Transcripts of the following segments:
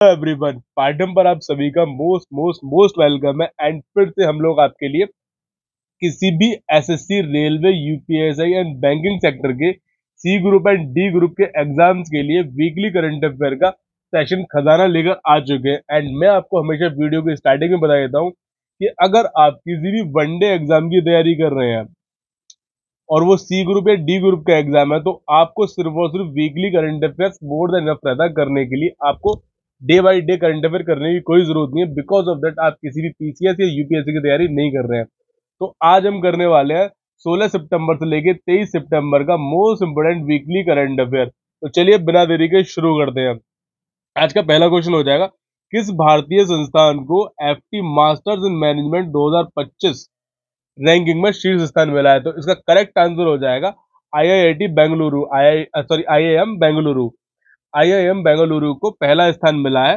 Everyone, Patham पर आप सभी का मोस्ट मोस्ट मोस्ट वेलकम है। एंड फिर से हम लोग आपके लिए किसी भी SSC, railway, UPSI and banking sector के C group and D group के एग्जाम्स के लिए वीकली करंट अफेयर का सेशन खजाना लेकर आ चुके हैं। एंड मैं आपको हमेशा वीडियो के स्टार्टिंग में बता देता हूँ कि अगर आप किसी भी वनडे एग्जाम की तैयारी कर रहे हैं और वो सी ग्रुप या डी ग्रुप का एग्जाम है, तो आपको सिर्फ और सिर्फ weekly current affairs more than enough रहता है करने के लिए। आपको day by day current affair करने की कोई जरूरत नहीं है। बिकॉज ऑफ दैट आप किसी भी पीसीएस या यूपीएससी की तैयारी नहीं कर रहे हैं। तो आज हम करने वाले हैं 16 सितंबर से लेके 23 सितंबर का most important weekly current affair. तो चलिए बिना देरी के शुरू करते हैं। आज का पहला क्वेश्चन हो जाएगा, किस भारतीय संस्थान को FT masters in management 2025 ranking में शीर्ष स्थान मिला है? तो इसका करेक्ट आंसर हो जाएगा IIT Bengaluru. IIM Bengaluru. IIM Bengaluru को पहला स्थान मिला है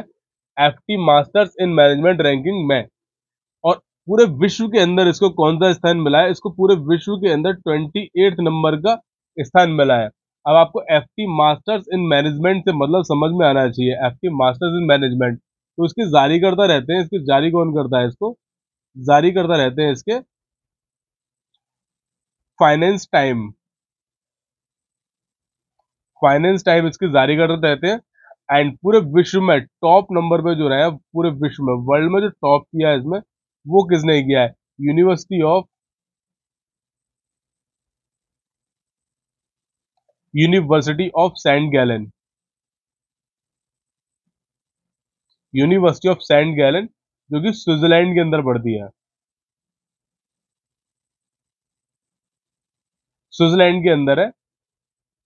FT masters in management ranking में। और पूरे विश्व के अंदर इसको कौन सा स्थान मिला है? इसको पूरे विश्व के अंदर 28 नंबर का स्थान मिला है। अब आपको एफटी मास्टर्स इन मैनेजमेंट से मतलब समझ में आना चाहिए। एफटी मास्टर्स इन मैनेजमेंट तो इसके जारी करता रहते हैं। इसके जारी कौन करता है? इसको जारी करता रहते हैं इसके फाइनेंस टाइम। फाइनेंस टाइम इसकी जारी करते रहते हैं। एंड पूरे विश्व में टॉप नंबर पे जो रहा है, पूरे विश्व में वर्ल्ड में जो टॉप किया है इसमें, वो किसने किया है? University of Saint Gallen. University of Saint Gallen जो कि स्विट्जरलैंड के अंदर पड़ती है। स्विट्जरलैंड के अंदर है।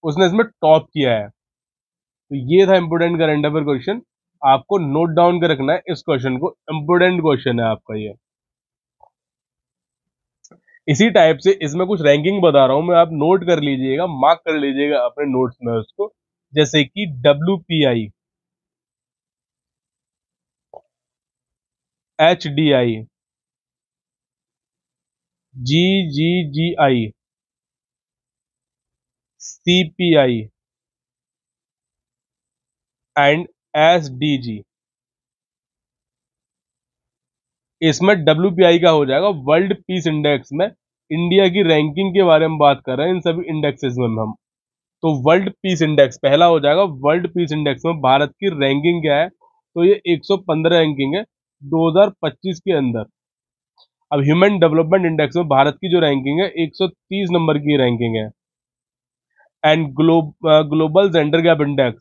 उसने इसमें टॉप किया है। तो ये था इंपोर्टेंट करंट अफेयर क्वेश्चन। आपको नोट डाउन कर रखना है इस क्वेश्चन को। इंपोर्टेंट क्वेश्चन है आपका ये। इसी टाइप से इसमें कुछ रैंकिंग बता रहा हूं मैं, आप नोट कर लीजिएगा, मार्क कर लीजिएगा अपने नोट्स में उसको। जैसे कि WPI, HDI, GGGI, CPI and SDG। इसमें WPI का हो जाएगा वर्ल्ड पीस इंडेक्स में। इंडिया की रैंकिंग के बारे में बात कर रहे हैं इन सभी इंडेक्सेस में हम। तो वर्ल्ड पीस इंडेक्स पहला हो जाएगा। वर्ल्ड पीस इंडेक्स में भारत की रैंकिंग क्या है? तो ये 115 रैंकिंग है 2025 के अंदर। अब ह्यूमन डेवलपमेंट इंडेक्स में भारत की जो रैंकिंग है 130 नंबर की रैंकिंग है। And global gender gap index,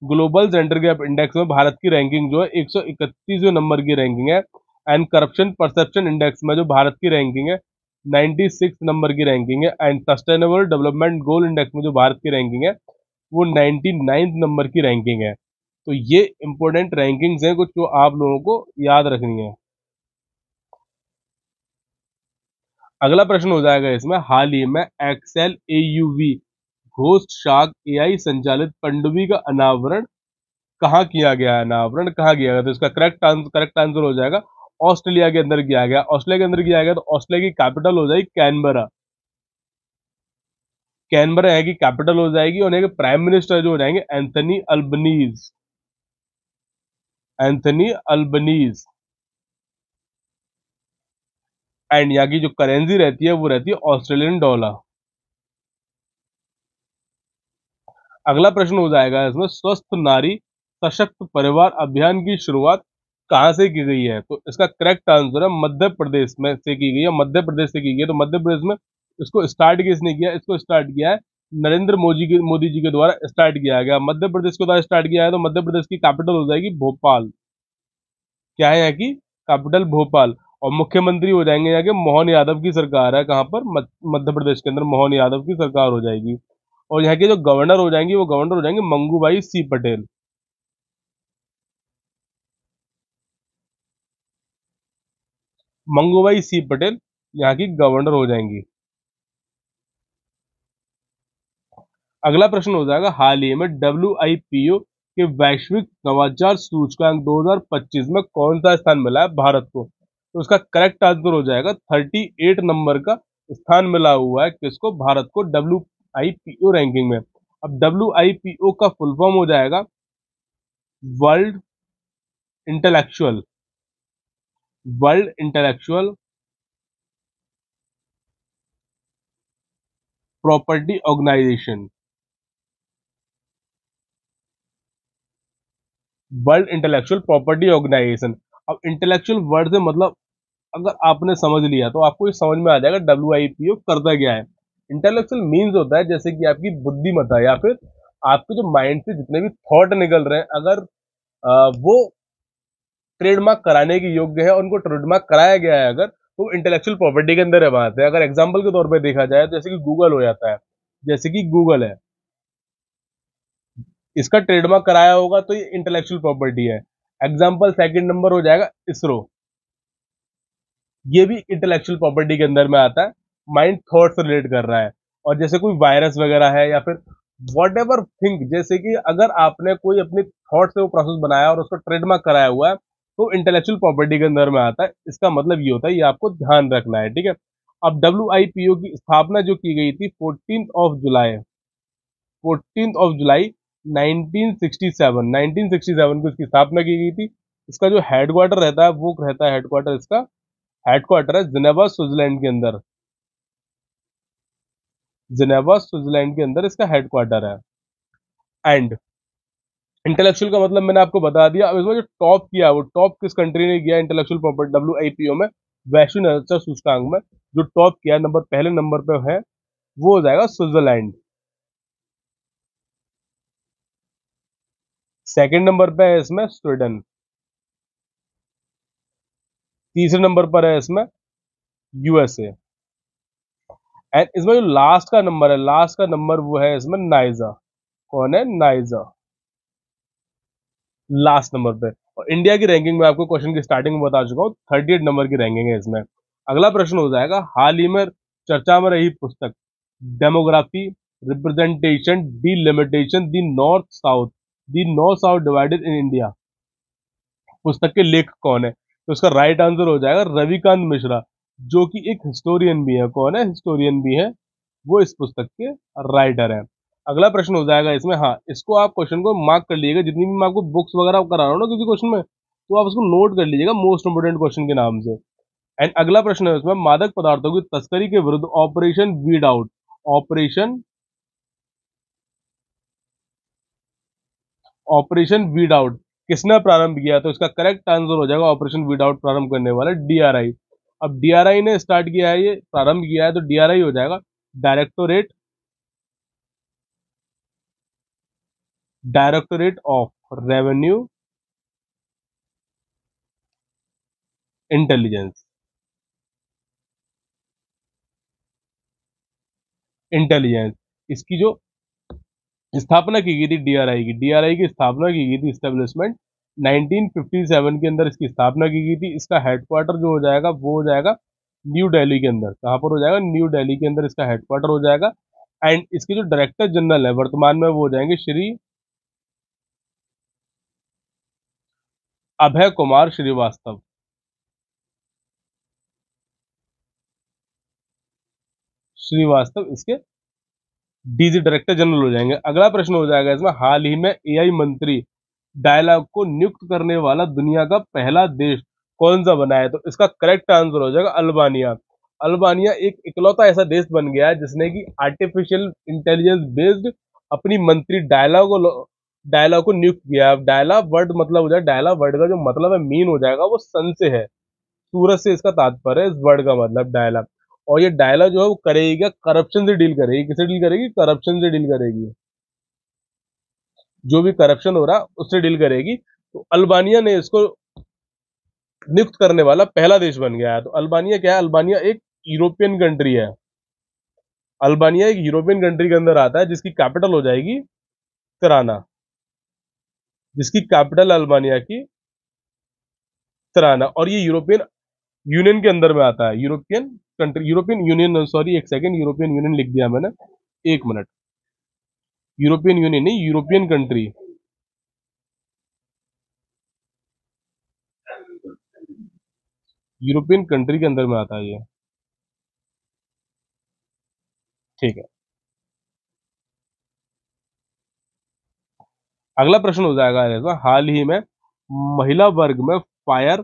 global gender gap index में भारत की रैंकिंग जो है 131वें नंबर की रैंकिंग है। एंड करप्शन परसेप्शन इंडेक्स में जो भारत की रैंकिंग है 96 नंबर की रैंकिंग है। And sustainable development goal index में जो भारत की रैंकिंग है वो 99 नंबर की रैंकिंग है। तो ये इंपॉर्टेंट रैंकिंग्स हैं कुछ जो आप लोगों को याद रखनी है। अगला प्रश्न हो जाएगा इसमें, हाल ही में Excel AUV Ghost Shark AI संचालित पनडुब्बी का अनावरण कहाँ किया गया है? अनावरण कहाँ किया गया? तो इसका करेक्ट आंसर हो जाएगा ऑस्ट्रेलिया के अंदर किया गया। ऑस्ट्रेलिया के अंदर किया गया तो ऑस्ट्रेलिया की कैपिटल हो जाएगी कैनबरा। कैनबरा है की कैपिटल हो जाएगी। और यहाँ के प्राइम मिनिस्टर जो हो जाएंगे Anthony Albanese. Anthony Albanese. And यहाँ की जो करेंसी रहती है वो रहती है ऑस्ट्रेलियन डॉलर। अगला प्रश्न हो जाएगा इसमें, स्वस्थ नारी सशक्त परिवार अभियान की शुरुआत कहाँ से की गई है? तो इसका करेक्ट आंसर है मध्य प्रदेश में से की गई है। मध्य प्रदेश से की गई है। तो मध्य प्रदेश में इसको स्टार्ट किसने किया? इसको स्टार्ट किया है नरेंद्र मोदी जी के द्वारा स्टार्ट किया गया। मध्य प्रदेश के द्वारा स्टार्ट किया है। तो मध्य प्रदेश की कैपिटल हो जाएगी भोपाल। क्या है यहाँ की कैपिटल? भोपाल। और मुख्यमंत्री हो जाएंगे यहाँ के मोहन यादव की सरकार है। कहाँ पर? मध्य प्रदेश के अंदर मोहन यादव की सरकार हो जाएगी। और यहाँ के जो गवर्नर हो जाएंगे वो गवर्नर हो जाएंगे मंगूभाई सी पटेल। मंगूभाई सी पटेल यहाँ की गवर्नर हो जाएंगी। अगला प्रश्न हो जाएगा, हाल ही में WIPO के वैश्विक नवाचार सूचकांक 2025 में कौन सा स्थान मिला है भारत को? तो उसका करेक्ट आंसर हो जाएगा 38 नंबर का स्थान मिला हुआ है किसको? भारत को WIPO रैंकिंग में। अब WIPO का फुल फॉर्म हो जाएगा world intellectual world intellectual property organisation, world intellectual property organisation. अब इंटेलेक्चुअल वर्ड से मतलब अगर आपने समझ लिया तो आपको ये समझ में आ जाएगा WIPO करता क्या है। इंटेलेक्चुअल मीन्स होता है जैसे कि आपकी बुद्धिमत्ता या फिर आपके जो माइंड से जितने भी थॉट निकल रहे हैं, अगर वो ट्रेडमार्क कराने के योग्य है और उनको ट्रेडमार्क कराया गया है अगर, तो इंटेलेक्चुअल प्रॉपर्टी के अंदर है बात है। अगर एग्जाम्पल के तौर पर देखा जाए तो जैसे कि गूगल हो जाता है, जैसे कि गूगल है, इसका ट्रेडमार्क कराया होगा तो ये इंटेलेक्चुअल प्रॉपर्टी है। एग्जाम्पल सेकंड नंबर हो जाएगा इसरो, ये भी इंटेलेक्चुअल प्रॉपर्टी के अंदर में आता है, माइंड थॉट से रिलेट कर रहा है। और जैसे कोई वायरस वगैरह है या फिर वॉट एवर थिंक, जैसे कि अगर आपने कोई अपनी थॉट से वो प्रोसेस बनाया और उसको ट्रेडमार्क कराया हुआ है तो इंटेलेक्चुअल प्रॉपर्टी के अंदर में आता है। इसका मतलब ये होता है, ये आपको ध्यान रखना है, ठीक है। अब WIPO की स्थापना जो की गई थी 14 ऑफ जुलाई 1967 को इसकी स्थापना की गई थी। इसका जो हेडक्वार्टर रहता है वो रहता है, हेडक्वार्टर है जिनेवा स्विट्जरलैंड के अंदर, जिनेवा स्विट्जरलैंड के अंदर इसका हेडक्वार्टर है। एंड इंटेलेक्चुअल का मतलब मैंने आपको बता दिया। अब इसमें जो टॉप किया वो टॉप किस कंट्री ने किया इंटेलेक्चुअल प्रॉपर्टी WIPO में, वैश्विक नवाचार सूचकांक में जो टॉप किया नंबर पहले नंबर पे है वो हो जाएगा स्विट्जरलैंड। सेकंड नंबर पे है इसमें स्वीडन। तीसरे नंबर पर है इसमें USA। एंड इसमें जो लास्ट का नंबर वो है इसमें नाइजा। कौन है? नाइजा, लास्ट नंबर पे। और इंडिया की रैंकिंग में आपको क्वेश्चन की स्टार्टिंग में बता चुका हूँ, 38 नंबर की रैंकिंग है इसमें। अगला प्रश्न हो जाएगा, हाल ही में चर्चा में रही पुस्तक demography representation delimitation the north south divided in India, पुस्तक के लेखक कौन है? तो उसका राइट आंसर हो जाएगा रविकांत मिश्रा, जो कि एक हिस्टोरियन भी है। कौन है? हिस्टोरियन भी है, वो इस पुस्तक के राइटर है। अगला प्रश्न हो जाएगा इसमें, हाँ इसको आप क्वेश्चन को मार्क कर लीजिएगा, जितनी भी मैं आपको बुक्स वगैरह करा रहा हूँ ना किसी क्वेश्चन में, तो आप उसको नोट कर लीजिएगा मोस्ट इंपोर्टेंट क्वेश्चन के नाम से। एंड अगला प्रश्न है इसमें, मादक पदार्थों की तस्करी के विरुद्ध operation weed out, operation operation weed out किसने प्रारंभ किया? तो इसका करेक्ट आंसर हो जाएगा ऑपरेशन वीड आउट प्रारंभ करने वाला DRI। अब DRI ने स्टार्ट किया है, ये प्रारंभ किया है, तो DRI हो जाएगा directorate directorate of revenue intelligence, intelligence. इसकी जो स्थापना की गई थी DRI की स्थापना की गई थी, स्टेब्लिशमेंट 1957 के अंदर इसकी स्थापना की गई थी। इसका हेडक्वार्टर जो हो जाएगा वो हो जाएगा न्यू दिल्ली के अंदर। कहाँ पर हो जाएगा? न्यू दिल्ली के अंदर इसका हेडक्वार्टर हो जाएगा। एंड इसके जो डायरेक्टर जनरल है वर्तमान में वो हो जाएंगे श्री अभय कुमार श्रीवास्तव, इसके DG डायरेक्टर जनरल हो जाएंगे। अगला प्रश्न हो जाएगा इसमें, हाल ही में AI मंत्री डायलॉग को नियुक्त करने वाला दुनिया का पहला देश कौन सा बना है? तो इसका करेक्ट आंसर हो जाएगा अल्बानिया। अल्बानिया एक इकलौता ऐसा देश बन गया है जिसने कि आर्टिफिशियल इंटेलिजेंस बेस्ड अपनी मंत्री डायलॉग को नियुक्त किया है। डायलॉग वर्ड मतलब हो जाएगा, डायलॉग वर्ड का जो मतलब है मीन हो जाएगा वो सन से है, सूरज से इसका तात्पर्य है इस वर्ड का मतलब डायलॉग। और ये डायलॉग जो है वो करेगी क्या? करप्शन से डील करेगी। किससे डील करेगी? करप्शन से डील करेगी, जो भी करप्शन हो रहा उससे डील करेगी। तो अल्बानिया ने इसको नियुक्त करने वाला पहला देश बन गया है। तो अल्बानिया क्या है? अल्बानिया एक यूरोपियन कंट्री है। अल्बानिया एक यूरोपियन कंट्री के अंदर आता है जिसकी कैपिटल हो जाएगी तिराना, जिसकी कैपिटल अल्बानिया की तिराना। और ये यूरोपियन यूनियन के अंदर में आता है, European country, European union, sorry एक सेकेंड, यूरोपियन यूनियन लिख दिया मैंने, एक मिनट, यूरोपियन यूनियन नहीं, यूरोपियन कंट्री, यूरोपियन कंट्री के अंदर में आता है ये, ठीक है। अगला प्रश्न हो जाएगा इसमें, हाल ही में महिला वर्ग में फायर,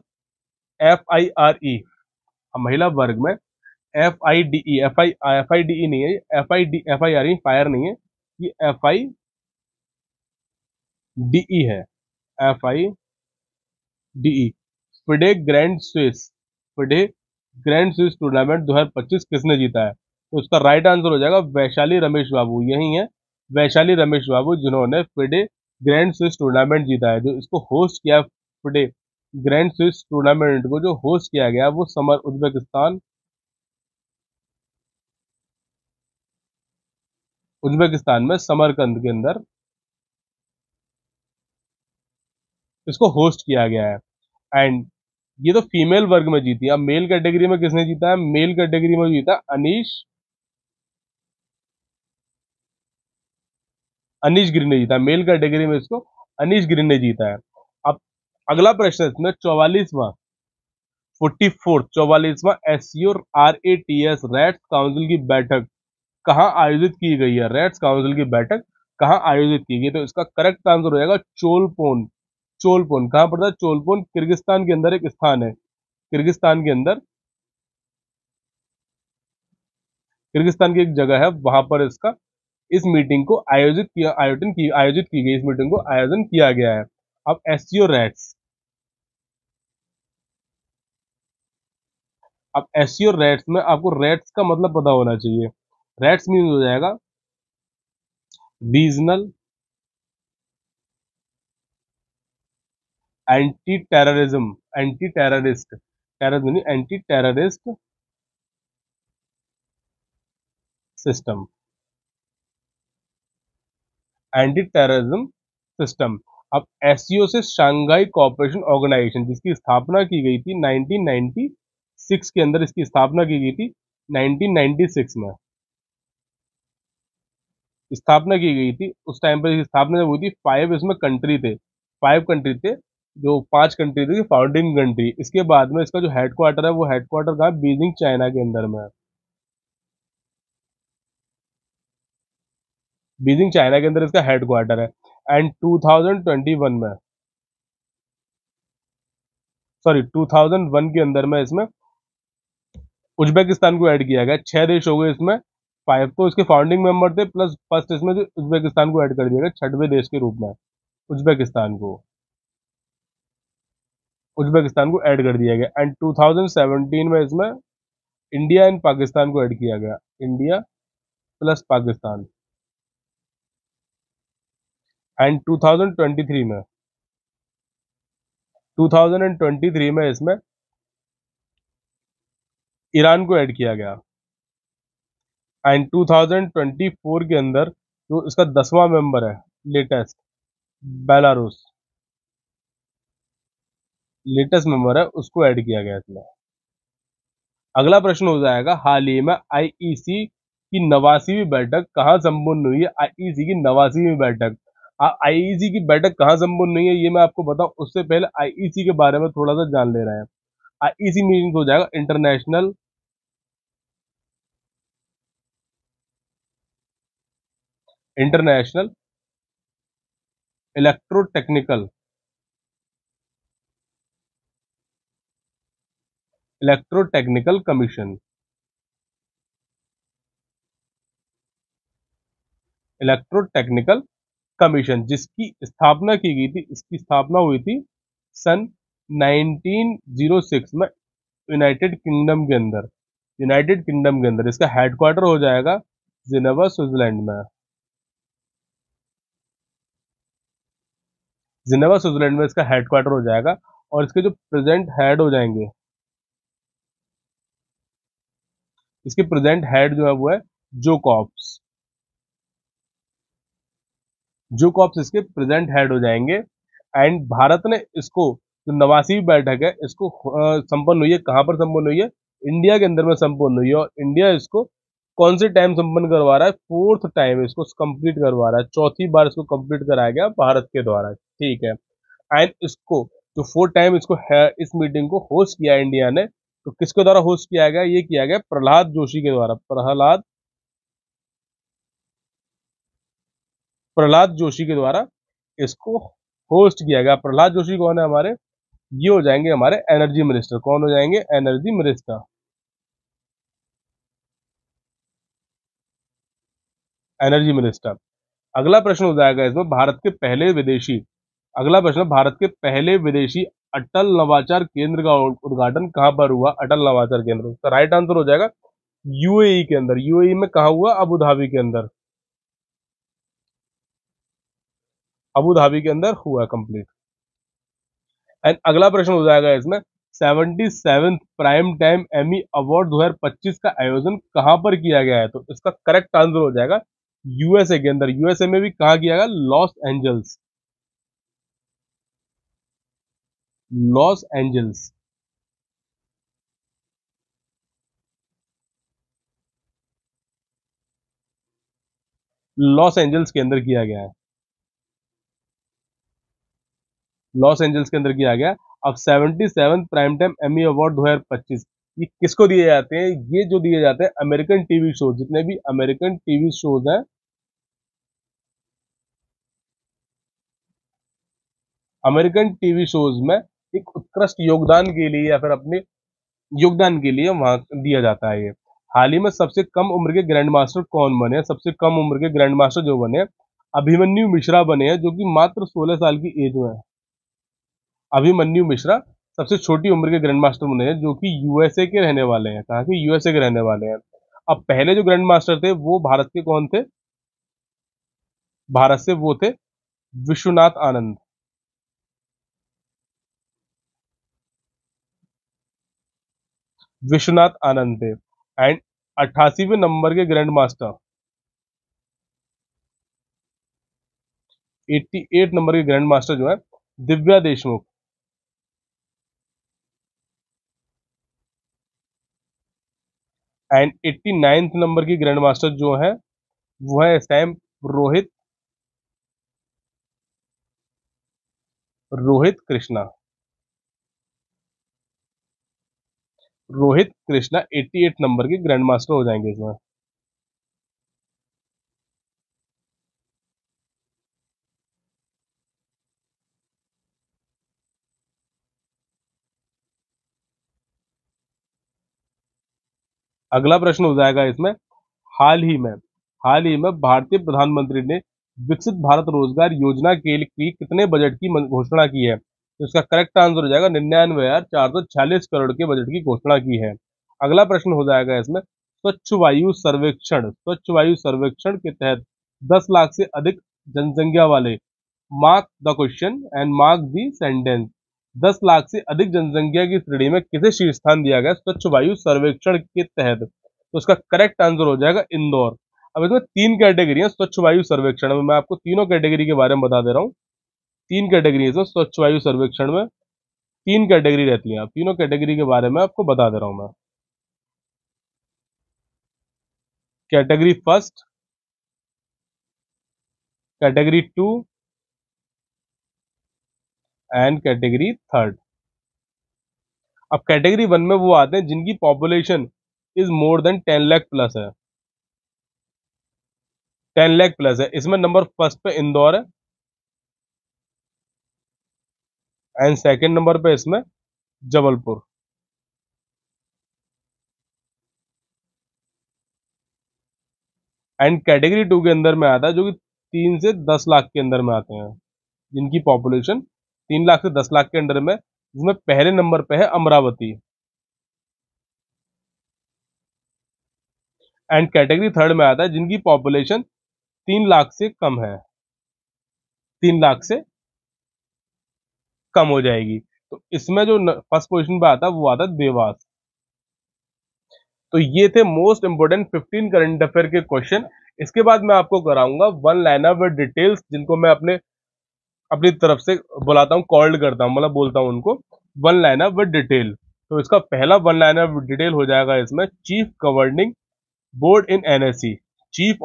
FIRE, महिला वर्ग में FIDE, FIDE नहीं है, FIRE फायर नहीं है, ये FIDE है, FIDE। FIDE grand Swiss, FIDE grand Swiss tournament 2025 किसने जीता है? तो उसका राइट आंसर हो जाएगा वैशाली रमेश बाबू, यही है वैशाली रमेश बाबू जिन्होंने फिडे ग्रैंड स्विस टूर्नामेंट जीता है। जो इसको होस्ट किया, फिडे ग्रैंड स्विस टूर्नामेंट को जो होस्ट किया गया वो उज्बेकिस्तान, उज्बेकिस्तान में समरकंद के अंदर इसको होस्ट किया गया है। एंड ये तो फीमेल वर्ग में जीती है। अब मेल कैटेगरी में किसने जीता है? मेल कैटेगरी में जीता अनीश, अनीश गिरी ने जीता है। मेल कैटेगरी में इसको अनीश गिरी ने जीता है। अब अगला प्रश्न इसमें 44वां, 44वां SCO RATS रैट्स काउंसिल की बैठक कहाँ आयोजित की गई है? रैट्स काउंसिल की बैठक कहाँ आयोजित की गई? तो इसका करेक्ट आंसर हो जाएगा चोलपोन। चोलपोन कहाँ पड़ता है? चोलपोन किर्गिस्तान के अंदर एक स्थान है, किर्गिस्तान के अंदर, किर्गिस्तान की एक जगह है, वहां पर इसका इस मीटिंग को आयोजित की गई, इस मीटिंग को आयोजन किया गया है। अब एससीओ रैट्स, अब एससीओ रैट्स में आपको रैट्स का मतलब पता होना चाहिए। रैट्स मीन हो जाएगा regional anti terrorism, anti terrorist, terrorism नहीं, anti terrorist system, anti terrorism system. अब एससीओ से शंघाई कोऑपरेशन ऑर्गेनाइजेशन, जिसकी स्थापना की गई थी 1996 के अंदर, इसकी स्थापना की गई थी 1996 में स्थापना की गई थी। उस टाइम पर स्थापना जब हुई थी, 5 इसमें कंट्री थे, 5 कंट्री थे, जो 5 कंट्री थे फाउंडिंग कंट्री। इसके बाद में इसका जो हेडक्वार्टर है वो हेडक्वार्टर कहाँ? बीजिंग चाइना के अंदर में है, बीजिंग चाइना के अंदर इसका हेडक्वार्टर है। एंड 2021 में, सॉरी 2001 के अंदर में इसमें उज्बेकिस्तान को ऐड किया गया। 6 देश हो गए इसमें, 5 तो इसके फाउंडिंग मेंबर थे, प्लस फर्स्ट इसमें जो उज्बेकिस्तान को ऐड कर दिया गया 6वें देश के रूप में, उज्बेकिस्तान को, उज्बेकिस्तान को ऐड कर दिया गया। एंड 2017 में इसमें इंडिया एंड पाकिस्तान को ऐड किया गया, इंडिया प्लस पाकिस्तान। एंड 2023 में इसमें ईरान को ऐड किया गया। एंड 2024 के अंदर जो इसका 10वां मेंबर है लेटेस्ट, बेलारूस, लेटेस्ट मेंबर है, उसको ऐड किया गया इसमें। अगला प्रश्न हो जाएगा, हाल ही में आईईसी की 89वीं बैठक कहाँ संपन्न हुई है? आईईसी की 89वीं बैठक, आईईसी की बैठक कहाँ संपन्न हुई है ये मैं आपको बताऊं, उससे पहले आईईसी के बारे में थोड़ा सा जान ले रहे हैं। आईईसी मीटिंग हो जाएगा international international electrotechnical electrotechnical commission, electrotechnical commission, जिसकी स्थापना की गई थी, इसकी स्थापना हुई थी सन 1906 में यूनाइटेड किंगडम के अंदर, यूनाइटेड किंगडम के अंदर। इसका हेडक्वार्टर हो जाएगा जिनेवा स्विट्जरलैंड में, जिनेवा स्विट्जरलैंड में इसका हेडक्वार्टर हो जाएगा। और इसके जो प्रेजेंट हेड हो जाएंगे, इसके प्रेजेंट हेड जो है वो है जो कॉप्स, जो कॉप्स इसके प्रेजेंट हेड हो जाएंगे। एंड भारत ने इसको जो 89वीं बैठक है इसको संपन्न हुई है, कहाँ पर संपन्न हुई है? इंडिया के अंदर में संपन्न हुई है। और इंडिया इसको कौन से टाइम संपन्न करवा रहा है? 4th टाइम इसको कंप्लीट करवा रहा है, चौथी बार इसको कंप्लीट कराया गया भारत के द्वारा, ठीक है। एंड इसको जो 4th टाइम इसको है, इस मीटिंग को होस्ट किया इंडिया ने, तो किसके द्वारा होस्ट किया गया? ये किया गया प्रहलाद जोशी के द्वारा, प्रहलाद जोशी के द्वारा इसको होस्ट किया गया। प्रहलाद जोशी कौन है हमारे? ये हो जाएंगे हमारे एनर्जी मिनिस्टर। कौन हो जाएंगे? Energy minister, energy minister. अगला प्रश्न हो जाएगा इसमें, भारत के पहले विदेशी, अगला प्रश्न, भारत के पहले विदेशी अटल नवाचार केंद्र का उद्घाटन कहां पर हुआ? अटल नवाचार केंद्र, तो राइट आंसर हो जाएगा यूएई के अंदर। यूएई में कहा हुआ? अबू धाबी के अंदर, अबू धाबी के अंदर हुआ कंप्लीट। एंड अगला प्रश्न हो जाएगा इसमें, 77th prime time Emmy award 2025 का आयोजन कहां पर किया गया है? तो इसका करेक्ट आंसर हो जाएगा यूएसए के अंदर। यूएसए में भी कहा किया गया? Los Angeles, Los Angeles, Los Angeles के अंदर किया गया है, लॉस एंजल्स के अंदर किया गया। अब 77th prime time Emmy award 2025 ये किसको दिए जाते हैं? ये जो दिए जाते हैं अमेरिकन टीवी शो, जितने भी अमेरिकन टीवी शोज हैं, अमेरिकन टीवी शोज में एक उत्कृष्ट योगदान के लिए या फिर अपने योगदान के लिए वहां दिया जाता है ये। हाल ही में सबसे कम उम्र के ग्रैंड मास्टर कौन बने हैं? सबसे कम उम्र के ग्रैंड मास्टर जो बने हैं, अभिमन्यु मिश्रा बने हैं, जो कि मात्र 16 साल की एज में है। अभिमन्यु मिश्रा सबसे छोटी उम्र के ग्रैंड मास्टर बने हैं, जो कि यूएसए के रहने वाले हैं। कहा कि यूएसए के रहने वाले हैं। अब पहले जो ग्रैंड मास्टर थे वो भारत के कौन थे? भारत से वो थे विश्वनाथ आनंद, विश्वनाथ आनंद थे। एंड 88वें नंबर के ग्रैंड मास्टर, 88 नंबर के ग्रैंड मास्टर जो है Divya Deshmukh. And 89th number की ग्रैंड मास्टर जो है वो है इस टाइम रोहित, रोहित कृष्णा, रोहित कृष्णा 88 नंबर के ग्रैंड मास्टर हो जाएंगे इसमें। अगला प्रश्न हो जाएगा इसमें, हाल ही में, हाल ही में भारतीय प्रधानमंत्री ने विकसित भारत रोजगार योजना के लिए कितने बजट की घोषणा की है? तो इसका करेक्ट आंसर हो जाएगा 99,446 करोड़ के बजट की घोषणा की है। अगला प्रश्न हो जाएगा इसमें, स्वच्छ वायु सर्वेक्षण, स्वच्छ वायु सर्वेक्षण के तहत 10 लाख से अधिक जनसंख्या वाले, mark the question and mark the sentence, 10 lakh से अधिक जनसंख्या की श्रेणी में किसे शीर्ष स्थान दिया गया स्वच्छ वायु सर्वेक्षण के तहत? तो उसका करेक्ट आंसर हो जाएगा इंदौर। अब इसमें तीन कैटेगरी है स्वच्छ वायु सर्वेक्षण में, मैं आपको तीनों कैटेगरी के बारे में बता दे रहा हूँ। तीन कैटेगरी है इसमें स्वच्छ वायु सर्वेक्षण में, तीन कैटेगरी रहती है। तीनों कैटेगरी के बारे में आपको बता दे रहा हूँ मैं। Category first, category to and category third. अब कैटेगरी वन में वो आते हैं जिनकी population is more than 10 lakh plus है, 10 लाख प्लस है। इसमें नंबर फर्स्ट पे इंदौर है, एंड सेकंड नंबर पे इसमें जबलपुर। एंड कैटेगरी टू के अंदर में आता है जो कि 3 से 10 लाख के अंदर में आते हैं, जिनकी पॉपुलेशन 3 लाख से 10 लाख के अंदर में, जिसमें पहले नंबर पे है अमरावती। एंड कैटेगरी थर्ड में आता है जिनकी पॉपुलेशन 3 लाख से कम है, 3 लाख से कम हो जाएगी। तो इसमें जो फर्स्ट पोजीशन पे आता है वो आता है देवास। तो ये थे मोस्ट इंपोर्टेंट 15 करंट अफेयर के क्वेश्चन। इसके बाद मैं आपको कराऊंगा वन लाइनर विद डिटेल्स, जिनको मैं अपने अपनी तरफ से बुलाता हूँ, कॉल्ड करता हूँ, मतलब बोलता हूँ उनको वन लाइनर विद डिटेल। तो इसका पहला वन लाइनर विद डिटेल हो जाएगा इसमें, chief governing board in NSC, chief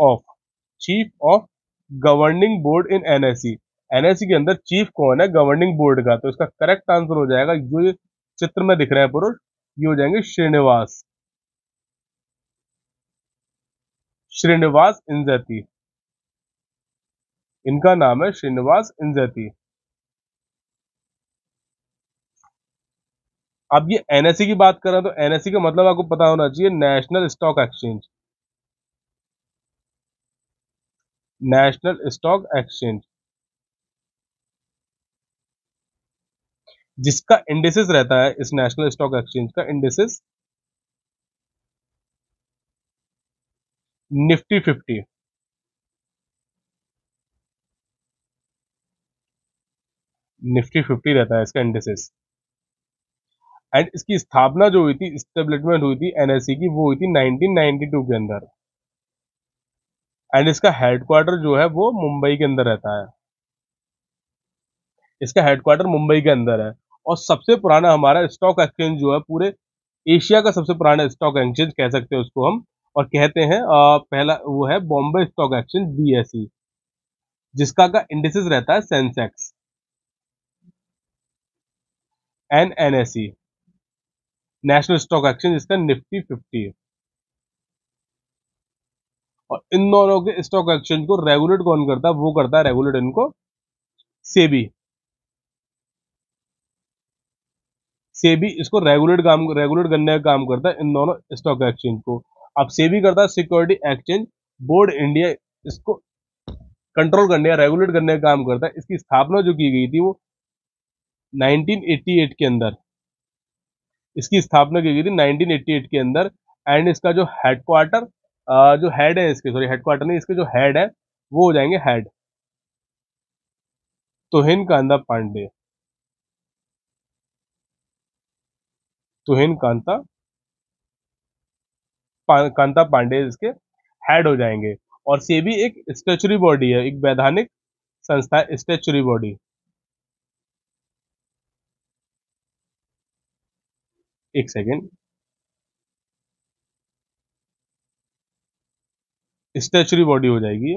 of governing board in NSC. NSC के अंदर चीफ कौन है गवर्निंग बोर्ड का? तो इसका करेक्ट आंसर हो जाएगा, जो ये चित्र में दिख रहे हैं पुरुष, ये हो जाएंगे श्रीनिवास, श्रीनिवास इंजैती। इनका नाम है श्रीनिवास इंजैती। अब ये एनएसई की बात करें तो एनएसई का मतलब आपको पता होना चाहिए, national stock exchange. National stock exchange जिसका इंडेक्सेस रहता है, इस नेशनल स्टॉक एक्सचेंज का इंडेक्सेस निफ्टी 50। निफ्टी 50 रहता है इसका इंडेक्सेस। एंड इसकी स्थापना जो हुई थी, स्टेब्लिशमेंट हुई थी एनएसई की, वो हुई थी 1992 के अंदर। एंड इसका हेडक्वार्टर जो है वो मुंबई के अंदर रहता है। इसका हेडक्वार्टर मुंबई के अंदर है। और सबसे पुराना हमारा स्टॉक एक्सचेंज जो है पूरे एशिया का सबसे पुराना स्टॉक एक्सचेंज कह सकते हैं उसको हम। और कहते हैं पहला वो है बॉम्बे स्टॉक एक्सचेंज, बीएसई, जिसका का इंडेक्सेस रहता है Sensex and NSE. National stock exchange इसका निफ्टी 50 है। और इन दोनों के स्टॉक एक्सचेंज को रेगुलेट कौन करता है? वो करता है रेगुलेट इनको सेबी। सेबी इसको रेगुलेट करने का काम करता है, इन दोनों स्टॉक एक्सचेंज को। अब सेबी करता है सिक्योरिटी एक्सचेंज बोर्ड इंडिया, इसको कंट्रोल करने या रेगुलेट करने का काम करता है। इसकी स्थापना जो की गई थी वो 1988 के अंदर, इसकी स्थापना की गई थी 1988 के अंदर। एंड इसका जो हेडक्वार्टर, जो हेड है इसके, सॉरी हेडक्वार्टर नहीं, इसके जो हेड है वो हो जाएंगे हेड तुहिन कांता पांडे। तुहिन कांता पांडे इसके हेड हो जाएंगे। और सेबी एक स्टेचुरी बॉडी है, एक वैधानिक संस्था है, स्टेचुरी बॉडी। एक सेकेंड, स्टेचुरी बॉडी हो जाएगी।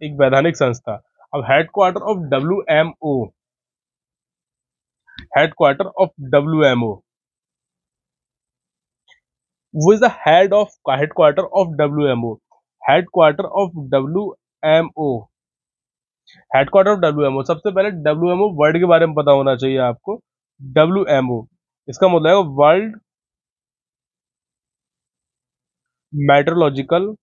एक वैधानिक संस्था। अब headquarter of W M O, वो is the headquarter of W M O. Headquarter of W M O, headquarter of W M O. सबसे पहले डब्ल्यू एम ओ वर्ड के बारे में पता होना चाहिए आपको। डब्ल्यू एम ओ इसका मतलब है world meteorological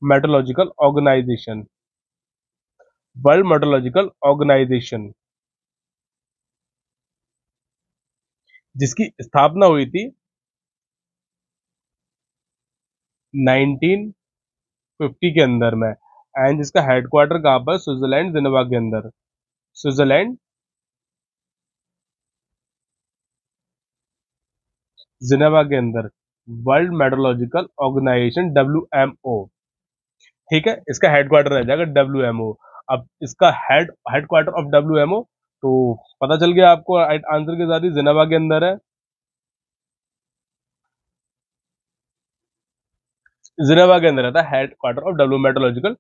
meteorological organisation. World meteorological organisation, जिसकी स्थापना हुई थी 1950 के अंदर में। एंड जिसका हेडक्वार्टर कहाँ पर? स्विट्जरलैंड, जिनेवा के अंदर। स्विट्जरलैंड, जिनेवा के अंदर world meteorological organisation, W M O. ठीक है, इसका हेडक्वार्टर रह जाएगा डब्ल्यू एम ओ। अब इसका headquarter of W M O, तो पता चल गया आपको आंसर के साथ ही, जिनेवा के अंदर है। जिनेवा के अंदर रहता है headquarter of W meteorological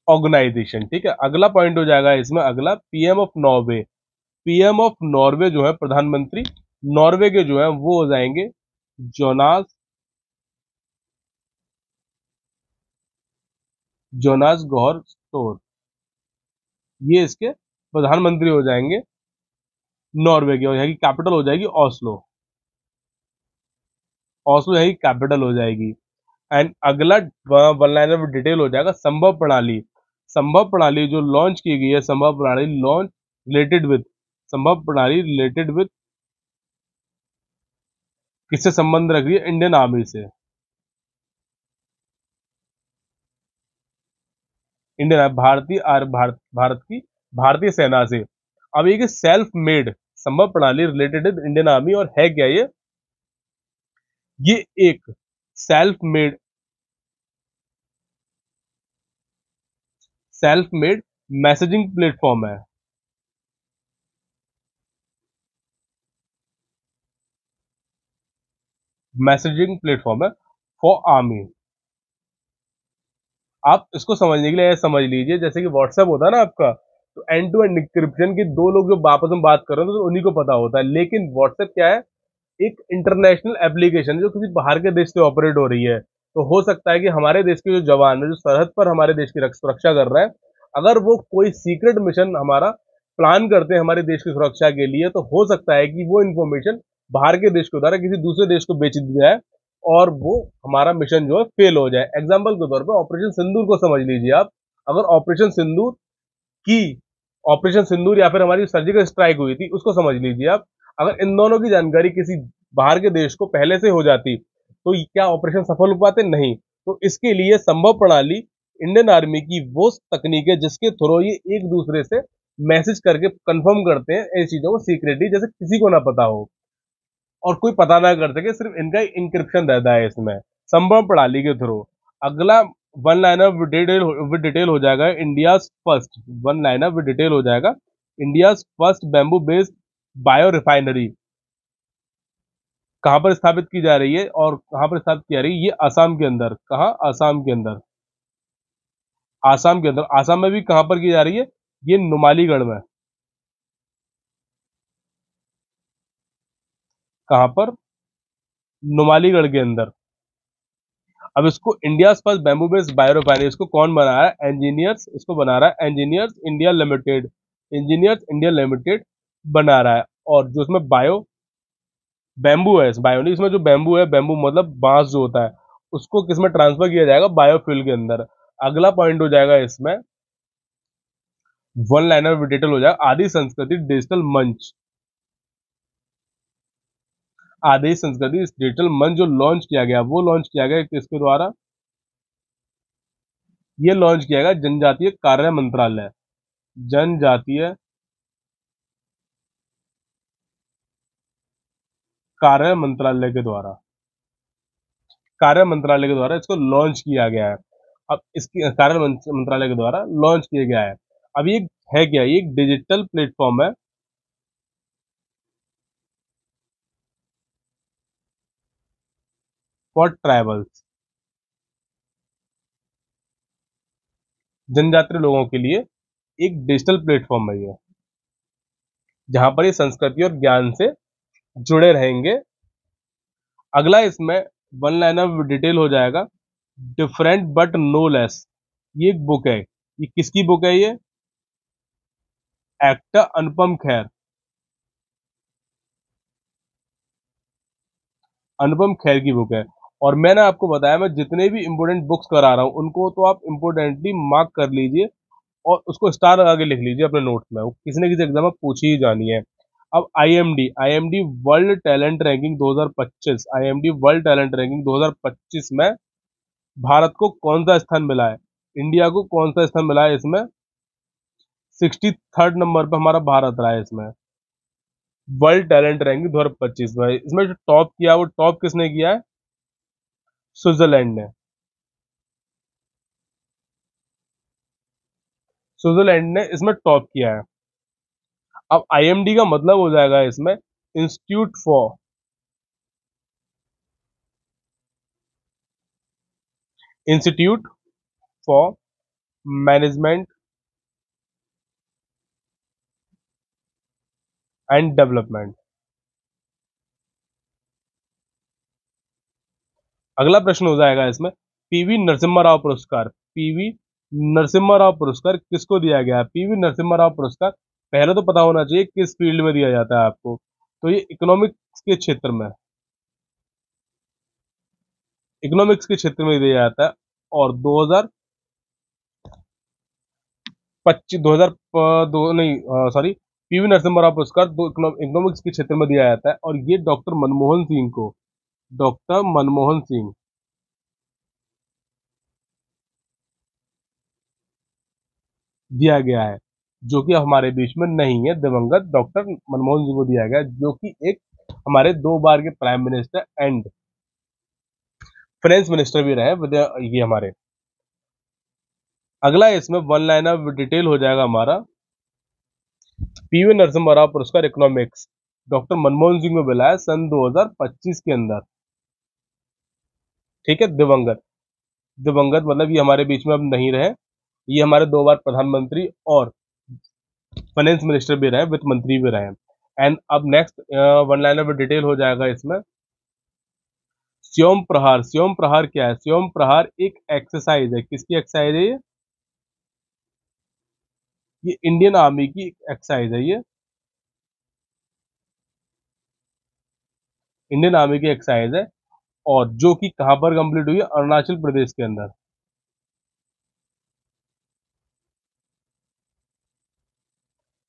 organisation. ठीक है, अगला पॉइंट हो जाएगा इसमें, अगला PM of Norway. PM of Norway जो है प्रधानमंत्री नॉर्वे के जो है वो हो जाएंगे जोनास जोनास गौर स्टोर। ये इसके प्रधानमंत्री हो जाएंगे नॉर्वे के। और यहाँ की कैपिटल हो जाएगी ओस्लो। ओस्लो यहाँ की कैपिटल हो जाएगी। एंड अगला वन लाइनर में डिटेल हो जाएगा संभव प्रणाली। संभव प्रणाली जो लॉन्च की गई है, संभव प्रणाली लॉन्च रिलेटेड विद, संभव प्रणाली रिलेटेड विद किससे संबंध रख रही है? इंडियन आर्मी से। इंडियन भारत की भारतीय सेना से। अब ये सेल्फ मेड संभव प्रणाली रिलेटेड विद इंडियन आर्मी, और है क्या ये एक self made self made messaging platform है। मैसेजिंग प्लेटफॉर्म है फॉर आर्मी। आप इसको समझने के लिए ऐसे समझ लीजिए, जैसे कि व्हाट्सएप होता है ना आपका, तो एंड टू एंड इंक्रिप्शन के दो लोग जो आपस में बात कर रहे हैं तो उन्हीं को पता होता है। लेकिन व्हाट्सएप क्या है, एक इंटरनेशनल एप्लीकेशन है जो किसी बाहर के देश से ऑपरेट हो रही है। तो हो सकता है कि हमारे देश के जो जवान है जो सरहद पर हमारे देश की सुरक्षा कर रहे हैं, अगर वो कोई सीक्रेट मिशन हमारा प्लान करते हैं हमारे देश की सुरक्षा के लिए, तो हो सकता है कि वो इन्फॉर्मेशन बाहर के देश के द्वारा किसी दूसरे देश को बेच दी जाए और वो हमारा मिशन जो है फेल हो जाए। एग्जाम्पल के तौर पर ऑपरेशन सिंदूर को समझ लीजिए आप। अगर की ऑपरेशन सिंदूर या फिर हमारी सर्जिकल स्ट्राइक हुई थी उसको समझ लीजिए आप, अगर इन दोनों की जानकारी किसी बाहर के देश को पहले से हो जाती तो क्या ऑपरेशन सफल हो पाते? नहीं। तो इसके लिए संभव प्रणाली इंडियन आर्मी की वो तकनीक है जिसके थ्रू ये एक दूसरे से मैसेज करके कंफर्म करते हैं ऐसी चीजों को सीक्रेटली, जैसे किसी को ना पता हो और कोई पता ना कर सके, सिर्फ इनका इंक्रिप्शन रहता है इसमें संभव प्रणाली के थ्रू। अगला वन लाइनर विद डिटेल हो जाएगा India's first, one liner with detail हो जाएगा India's first bamboo based bio refinery कहां पर स्थापित की जा रही है और कहां पर स्थापित की जा रही है? ये आसाम के अंदर। कहां? आसाम के अंदर। आसाम के अंदर। आसाम में भी कहां पर की जा रही है? ये नुमालीगढ़ में। कहां पर? नुमालीगढ़ के अंदर। अब इसको India first bamboo based bio refinery, इसको कौन बना रहा है? इंजीनियर्स, इसको बना रहा है engineers India limited. Engineers India limited बना रहा है। और जो इसमें बायो बैम्बू है, इस बायो नहीं, इसमें जो बैम्बू है, बैम्बू मतलब बांस जो होता है, उसको किसमें ट्रांसफर किया जाएगा? बायोफ्यूल के अंदर। अगला पॉइंट हो जाएगा इसमें वन लाइनर में डिटेल हो जाएगा आदि संस्कृति डिजिटल मंच। आदि संस्कृति डिजिटल मंच जो लॉन्च किया गया, वो लॉन्च किया गया किसके द्वारा? ये लॉन्च किया गया जनजातीय कार्य मंत्रालय। जनजातीय कार्य मंत्रालय के द्वारा। कार्य मंत्रालय के द्वारा इसको लॉन्च किया गया है। अब इसकी कार्य मंत्रालय के द्वारा लॉन्च किया गया है। अब ये है क्या? ये एक डिजिटल प्लेटफॉर्म है फॉर ट्राइबल्स, जनजातीय लोगों के लिए एक डिजिटल प्लेटफॉर्म है ये, जहां पर ये संस्कृति और ज्ञान से जुड़े रहेंगे। अगला इसमें वन लाइनर डिटेल हो जाएगा डिफरेंट बट नो लेस। ये एक बुक है। ये किसकी बुक है? ये एक्टर अनुपम खेर। अनुपम खेर की बुक है। और मैंने आपको बताया मैं जितने भी इंपोर्टेंट बुक्स करा रहा हूँ उनको तो आप इंपोर्टेंटली मार्क कर लीजिए और उसको स्टार लगा के लिख लीजिए अपने नोट्स में, वो किसी न किसी एग्जाम में पूछी ही जानी है। अब IMD world talent ranking 2025, IMD world talent ranking 2025 में भारत को कौन सा स्थान मिला है? इंडिया को कौन सा स्थान मिला है इसमें? 63rd नंबर पे हमारा भारत रहा है इसमें वर्ल्ड टैलेंट रैंकिंग 2025 में। इसमें जो टॉप किया वो टॉप किसने किया है? स्विट्जरलैंड ने। स्विट्जरलैंड ने इसमें टॉप किया है। अब आईएमडी का मतलब हो जाएगा इसमें institute for institute for management and development. अगला प्रश्न हो जाएगा इसमें पीवी नरसिम्हा राव पुरस्कार। पीवी नरसिम्हा राव पुरस्कार किसको दिया गया है? पीवी नरसिम्हा राव पुरस्कार पहले तो पता होना चाहिए किस फील्ड में दिया जाता है आपको। तो ये इकोनॉमिक्स के क्षेत्र में, इकोनॉमिक्स के क्षेत्र में दिया जाता है। और 2025 2000 दो नहीं सॉरी, पीवी नरसिम्हा राव पुरस्कार दो इकोनॉमिक्स के क्षेत्र में दिया जाता है और ये डॉक्टर मनमोहन सिंह को, डॉक्टर मनमोहन सिंह दिया गया है, जो कि हमारे बीच में नहीं है। दिवंगत डॉक्टर मनमोहन सिंह को दिया गया है, जो कि एक हमारे 2 बार के prime minister and finance minister भी रहे ये हमारे। अगला इसमें वन लाइनर डिटेल हो जाएगा हमारा पीवी नरसिम्हा राव पुरस्कार इकोनॉमिक्स डॉक्टर मनमोहन सिंह को मिला है सन 2025 के अंदर। ठीक है, दिवंगत। दिवंगत मतलब ये हमारे बीच में अब नहीं रहे। ये हमारे 2 बार प्रधानमंत्री और फाइनेंस मिनिस्टर भी रहे, वित्त मंत्री भी रहे। एंड अब नेक्स्ट वन लाइनर में डिटेल हो जाएगा इसमें। स्योम प्रहार क्या है? स्योम प्रहार एक एक्सरसाइज है। किसकी एक्सरसाइज है ये इंडियन आर्मी की एक्सरसाइज है। ये इंडियन आर्मी की एक्सरसाइज है, और जो कि कहां पर कंप्लीट हुई है? अरुणाचल प्रदेश के अंदर।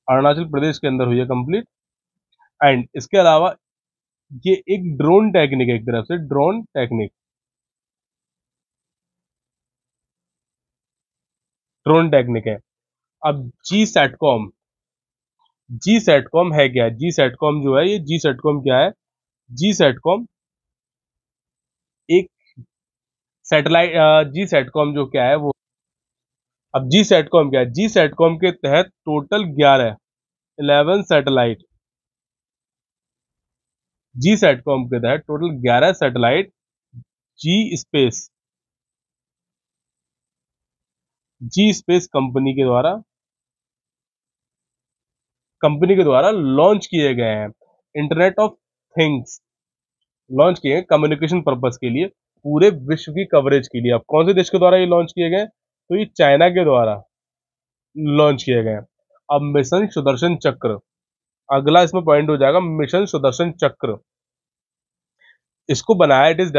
अरुणाचल प्रदेश के अंदर हुई है कंप्लीट। एंड इसके अलावा ये एक ड्रोन टेक्निक है, एक तरफ से ड्रोन टेक्निक, ड्रोन टेक्निक है। अब जी सेटकॉम है क्या? जी सेटकॉम जो है, ये जी सेटकॉम क्या है? जी सेटकॉम एक सैटेलाइट, जी सेटकॉम जो क्या है वो, अब जी सेटकॉम क्या है? जी सेटकॉम के तहत टोटल 11 सैटेलाइट, जी सेटकॉम के तहत टोटल 11 सैटेलाइट जी स्पेस, जी स्पेस कंपनी के द्वारा लॉन्च किए गए हैं। इंटरनेट ऑफ थिंग्स लॉन्च किए हैं कम्युनिकेशन पर्पस के लिए, पूरे विश्व की कवरेज के लिए। अब कौन से देश के द्वारा ये लॉन्च किए गए? तो ये चाइना के द्वारा लॉन्च किए गए हैं। अब मिशन सुदर्शन चक्र, अगला इसमें पॉइंट हो जाएगा, मिशन सुदर्शन चक्र। इसको बनाया, it is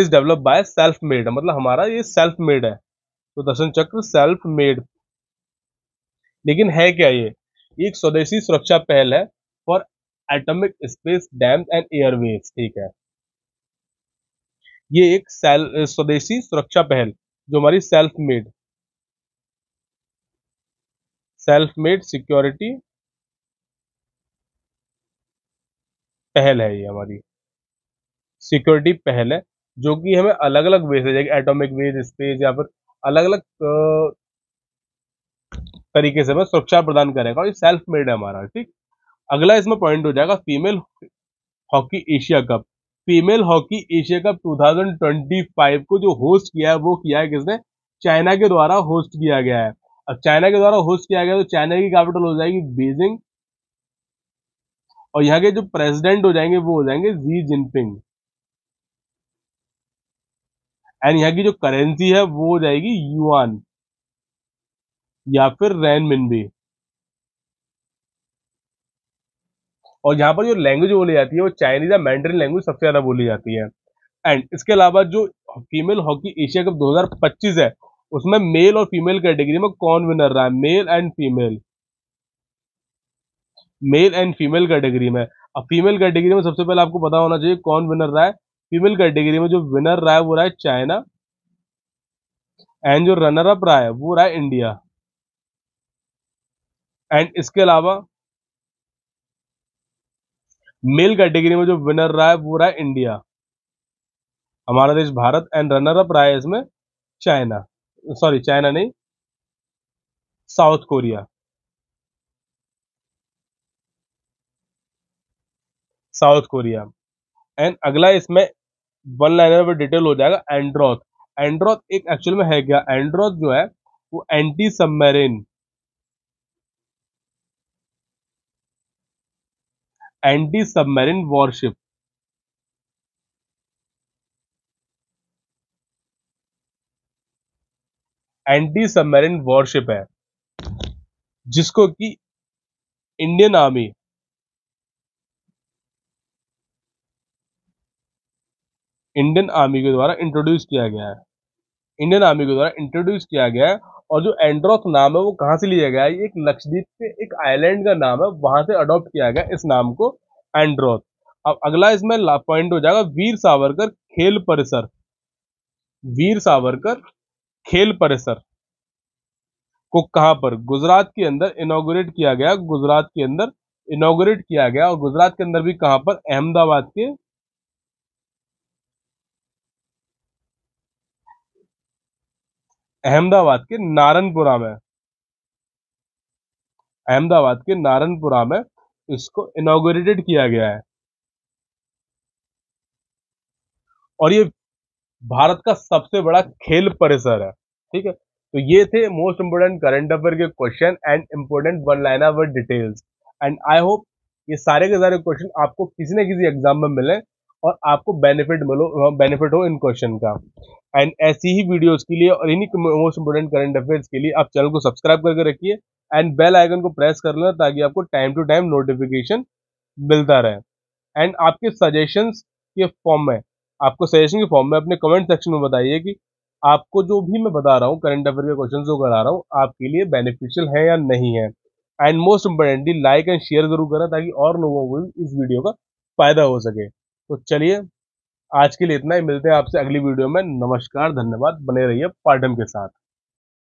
develop by self made, मतलब हमारा ये सेल्फ मेड है। सुदर्शन चक्र सेल्फ मेड। लेकिन है क्या ये एक स्वदेशी सुरक्षा पहल है for atomic space dams and Airways. ठीक है, ये एक स्वदेशी सुरक्षा पहल जो हमारी सेल्फ मेड सिक्योरिटी पहल है। ये हमारी सिक्योरिटी पहल है, जो कि हमें अलग अलग वे से, जैसे एटॉमिक वेज, स्पेस, या फिर अलग अलग तरीके से हमें सुरक्षा प्रदान करेगा, और ये सेल्फ मेड है हमारा। ठीक, अगला इसमें पॉइंट हो जाएगा female hockey Asia cup. Female hockey Asia cup 2025 को जो होस्ट किया है, वो किया है किसने? चाइना के द्वारा होस्ट किया गया है। अब चाइना के द्वारा होस्ट किया गया, तो चाइना की कैपिटल हो जाएगी बीजिंग, और यहाँ के जो प्रेसिडेंट हो जाएंगे वो हो जाएंगे जी जिनपिंग। एंड यहाँ की जो करेंसी है वो हो जाएगी युआन या फिर रैनमिनबी। और यहाँ पर जो लैंग्वेज बोली जाती है वो चाइनीज या मैंडरिन लैंग्वेज सबसे ज्यादा बोली जाती है। एंड इसके अलावा जो फीमेल हॉकी एशिया कप 2025 है, उसमें मेल और फीमेल कैटेगरी में कौन विनर रहा है? मेल एंड फीमेल कैटेगरी में। अब फीमेल कैटेगरी में सबसे पहले आपको पता होना चाहिए कौन विनर रहा है। फीमेल कैटेगरी में जो विनर रहा है वो रहा है चाइना, एंड जो रनर अप रहा है वो रहा है इंडिया। एंड इसके अलावा मेल कैटेगरी में जो विनर रहा है वो रहा है इंडिया, हमारा देश भारत। एंड रनर अप रहा है इसमें चाइना, सॉरी चाइना नहीं, south Korea, south Korea. And अगला इसमें वन लाइनर में डिटेल हो जाएगा, एंड्रॉथ। एंड्रॉथ एक एक्चुअल में है क्या? एंड्रॉथ जो है वो anti submarine worship, anti submarine worship है, जिसको कि इंडियन आर्मी इंडियन आर्मी के द्वारा इंट्रोड्यूस किया गया है। इंडियन आर्मी के द्वारा इंट्रोड्यूस किया गया है। और जो एंड्रॉथ नाम है वो कहाँ से लिया गया है? ये एक लक्षद्वीप के एक आइलैंड का नाम है, वहां से अडॉप्ट किया गया इस नाम को, एंड्रॉथ। अब अगला इसमें पॉइंट हो जाएगा, वीर सावरकर खेल परिसर। वीर सावरकर खेल परिसर को कहां पर? गुजरात के अंदर इनॉग्रेट किया गया, गुजरात के अंदर इनॉग्रेट किया गया। और गुजरात के अंदर भी कहां पर? अहमदाबाद के नारनपुरा में, अहमदाबाद के नारनपुरा में इसको इनॉग्रेटेड किया गया है। और ये भारत का सबसे बड़ा खेल परिसर है। ठीक है, तो ये थे मोस्ट इंपोर्टेंट करंट अफेयर के question and important one liner with details. And I hope ये सारे के सारे क्वेश्चन आपको किसी न किसी एग्जाम में मिले और आपको बेनिफिट हो इन क्वेश्चन का। एंड ऐसी ही वीडियोस के लिए और इन्हीं मोस्ट इंपोर्टेंट करंट अफेयर्स के लिए आप चैनल को सब्सक्राइब करके रखिए एंड बेल आइकन को प्रेस कर लेना ताकि आपको टाइम टू टाइम नोटिफिकेशन मिलता रहे। एंड आपके सजेशंस के फॉर्म में आपको सजेशन के फॉर्म में अपने कमेंट सेक्शन में बताइए कि आपको जो भी मैं बता रहा हूँ करंट अफेयर के क्वेश्चन जो करा रहा हूँ आपके लिए बेनिफिशियल है या नहीं है। And most importantly like and share जरूर करें ताकि और लोगों को भी इस वीडियो का फायदा हो सके। तो चलिए आज के लिए इतना ही, मिलते हैं आपसे अगली वीडियो में। नमस्कार, धन्यवाद, बने रहिए पाठम के साथ।